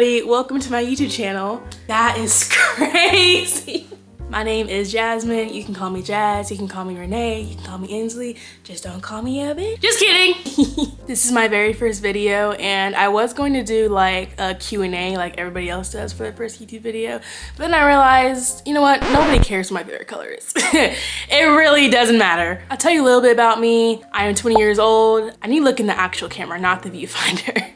everybody, welcome to my YouTube channel. That is crazy. My name is Jasmine. You can call me Jazz, you can call me Renee, you can call me Inslee. Just don't call me Abby. Just kidding. This is my very first video and I was going to do like a Q&A like everybody else does for the first YouTube video. But then I realized, you know what? Nobody cares what my favorite color is. It really doesn't matter. I'll tell you a little bit about me. I am 20 years old. I need to look in the actual camera, not the viewfinder.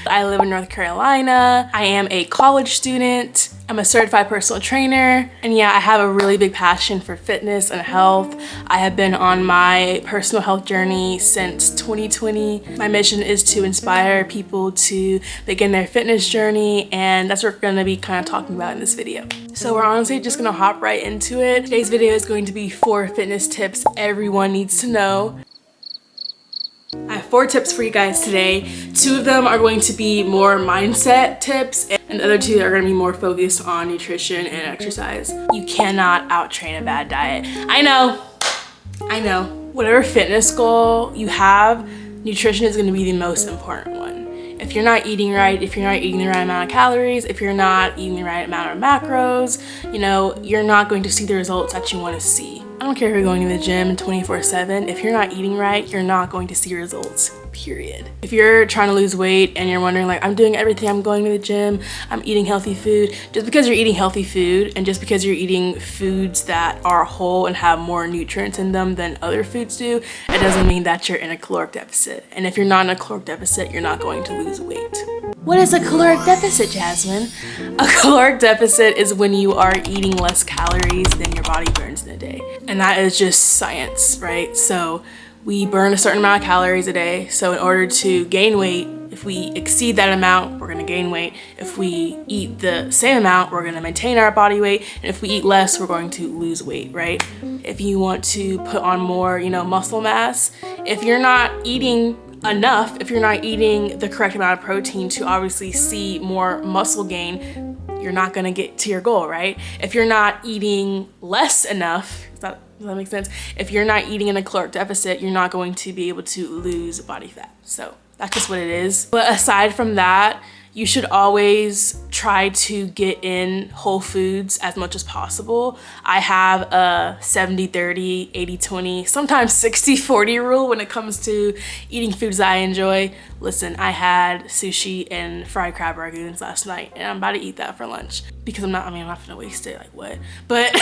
I live in North Carolina. I am a college student. I'm a certified personal trainer. And yeah, I have a really big passion for fitness and health. I have been on my personal health journey since 2020. My mission is to inspire people to begin their fitness journey, and that's what we're gonna be kind of talking about in this video. So we're honestly just gonna hop right into it. Today's video is going to be 4 fitness tips everyone needs to know. I have 4 tips for you guys today. 2 of them are going to be more mindset tips, and the other 2 are going to be more focused on nutrition and exercise. You cannot out-train a bad diet. I know. Whatever fitness goal you have, nutrition is going to be the most important one. If you're not eating right, if you're not eating the right amount of calories, if you're not eating the right amount of macros, you know, you're not going to see the results that you want to see. I don't care if you're going to the gym 24/7. If you're not eating right, you're not going to see results, period. If you're trying to lose weight and you're wondering like, I'm doing everything, I'm going to the gym, I'm eating healthy food, just because you're eating healthy food and just because you're eating foods that are whole and have more nutrients in them than other foods do, it doesn't mean that you're in a caloric deficit. And if you're not in a caloric deficit, you're not going to lose weight. What is a caloric deficit, Jasmine? A caloric deficit is when you are eating less calories than your body burns in a day. And that is just science, right? So we burn a certain amount of calories a day. So in order to gain weight, if we exceed that amount, we're gonna gain weight. If we eat the same amount, we're gonna maintain our body weight. And if we eat less, we're going to lose weight, right? If you want to put on more, muscle mass, if you're not eating enough, if you're not eating the correct amount of protein to obviously see more muscle gain, you're not gonna get to your goal, right? If you're not eating less enough, does that make sense? If you're not eating in a caloric deficit, you're not going to be able to lose body fat. So that's just what it is. But aside from that, you should always try to get in whole foods as much as possible. I have a 70-30, 80-20, sometimes 60-40 rule when it comes to eating foods that I enjoy. Listen, I had sushi and fried crab rangoons last night, and I'm about to eat that for lunch because I'm not gonna waste it, like what? But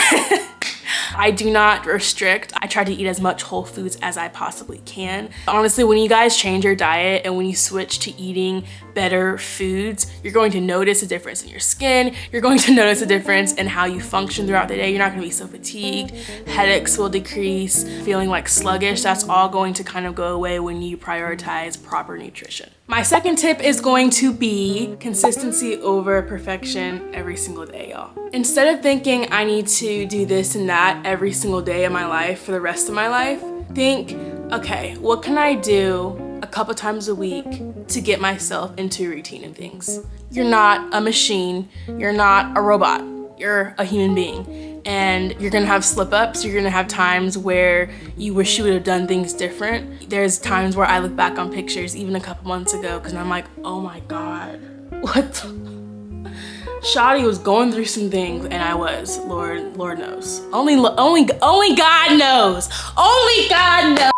I do not restrict. I try to eat as much whole foods as I possibly can. Honestly, when you guys change your diet and when you switch to eating better foods, you're going to notice a difference in your skin. You're going to notice a difference in how you function throughout the day. You're not gonna be so fatigued. Headaches will decrease. Feeling like sluggish, that's all going to kind of go away when you prioritize proper nutrition. My second tip is going to be consistency over perfection every single day, y'all. Instead of thinking I need to do this and that every single day of my life for the rest of my life, think, okay, what can I do a couple times a week to get myself into a routine of things? You're not a machine, you're not a robot, you're a human being. And you're gonna have slip-ups, you're gonna have times where you wish you would have done things different. There's times where I look back on pictures even a couple months ago because I'm like, oh my God, what the? Shawty was going through some things and I was, Lord knows. Only God knows. Only God knows.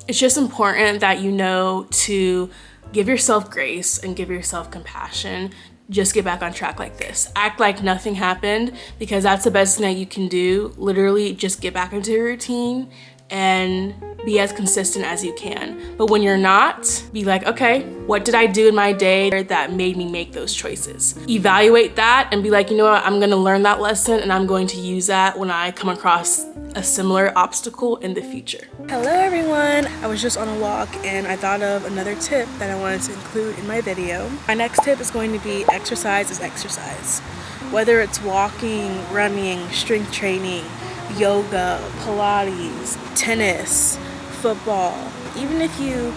It's just important that you know to give yourself grace and give yourself compassion. Just get back on track like this. Act like nothing happened, because that's the best thing that you can do. Literally just get back into your routine and be as consistent as you can. But when you're not, be like, okay, what did I do in my day that made me make those choices? Evaluate that and be like, you know what, I'm gonna learn that lesson and I'm going to use that when I come across a similar obstacle in the future. Hello everyone, I was just on a walk and I thought of another tip that I wanted to include in my video. My next tip is going to be exercise is exercise. Whether it's walking, running, strength training, yoga, Pilates, tennis, football, even if you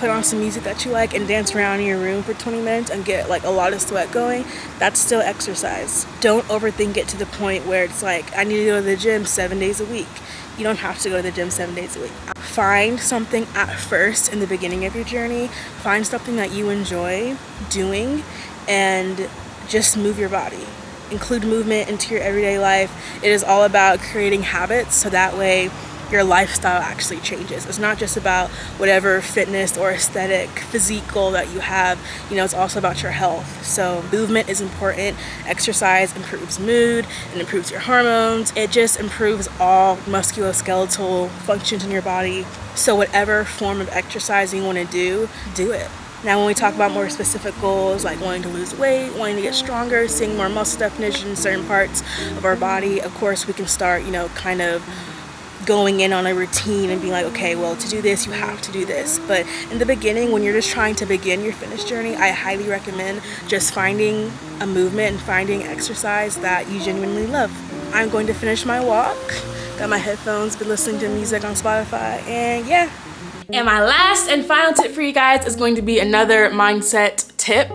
put on some music that you like and dance around in your room for 20 minutes and get like a lot of sweat going, that's still exercise. Don't overthink it to the point where it's like, I need to go to the gym 7 days a week. You don't have to go to the gym 7 days a week. Find something at first in the beginning of your journey. Find something that you enjoy doing and just move your body. Include movement into your everyday life. It is all about creating habits so that way your lifestyle actually changes. It's not just about whatever fitness or aesthetic physique goal that you have, you know, it's also about your health. So movement is important. Exercise improves mood and improves your hormones. It just improves all musculoskeletal functions in your body. So whatever form of exercise you want to do it. Now when we talk about more specific goals like wanting to lose weight, wanting to get stronger, seeing more muscle definition in certain parts of our body, of course we can start, you know, kind of going in on a routine and being like, okay, well, to do this you have to do this. But in the beginning, when you're just trying to begin your fitness journey, I highly recommend just finding a movement and finding exercise that you genuinely love. I'm going to finish my walk, got my headphones, been listening to music on Spotify, and yeah. And my last and final tip for you guys is going to be another mindset tip.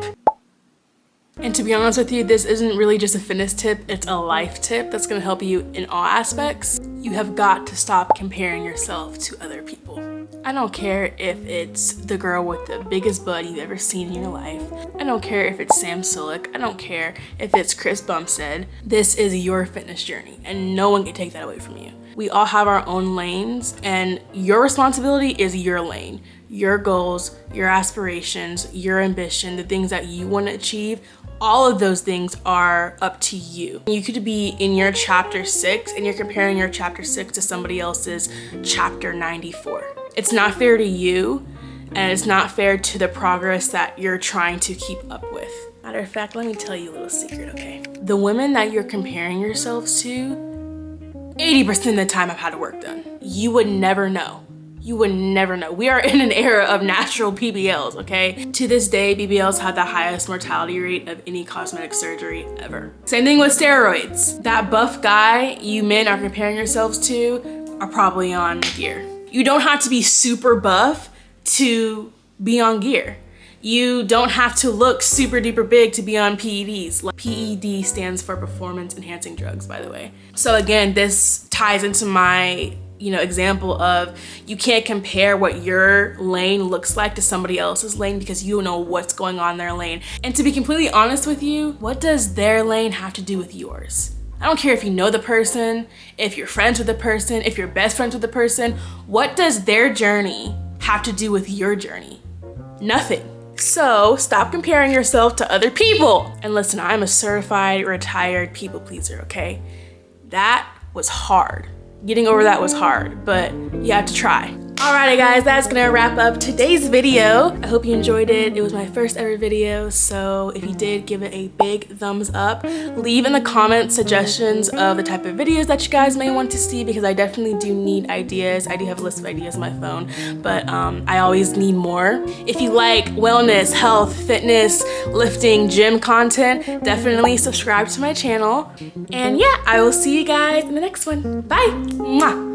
And to be honest with you, this isn't really just a fitness tip, it's a life tip that's gonna help you in all aspects. You have got to stop comparing yourself to other people. I don't care if it's the girl with the biggest butt you've ever seen in your life. I don't care if it's Sam Sulek. I don't care if it's Chris Bumstead. This is your fitness journey and no one can take that away from you. We all have our own lanes and your responsibility is your lane. Your goals, your aspirations, your ambition, the things that you want to achieve, all of those things are up to you. You could be in your chapter 6 and you're comparing your chapter 6 to somebody else's chapter 94. It's not fair to you and it's not fair to the progress that you're trying to keep up with. Matter of fact, let me tell you a little secret, okay? The women that you're comparing yourselves to, 80% of the time have had work done. You would never know. You would never know. We are in an era of natural BBLs, okay? To this day, BBLs have the highest mortality rate of any cosmetic surgery ever. Same thing with steroids. That buff guy you men are comparing yourselves to are probably on gear. You don't have to be super buff to be on gear. You don't have to look super duper big to be on PEDs. PED stands for performance enhancing drugs, by the way. So again, this ties into my example of you can't compare what your lane looks like to somebody else's lane because you don't know what's going on in their lane. And to be completely honest with you, what does their lane have to do with yours? I don't care if you know the person, if you're friends with the person, if you're best friends with the person, what does their journey have to do with your journey? Nothing. So stop comparing yourself to other people. And listen, I'm a certified retired people pleaser, okay? That was hard. Getting over that was hard, but you had to try. Alrighty guys, that's gonna wrap up today's video. I hope you enjoyed it. It was my first ever video, so if you did, give it a big thumbs up. Leave in the comments suggestions of the type of videos that you guys may want to see because I definitely do need ideas. I do have a list of ideas on my phone, but I always need more. If you like wellness, health, fitness, lifting, gym content, definitely subscribe to my channel. And yeah, I will see you guys in the next one. Bye! Mwah.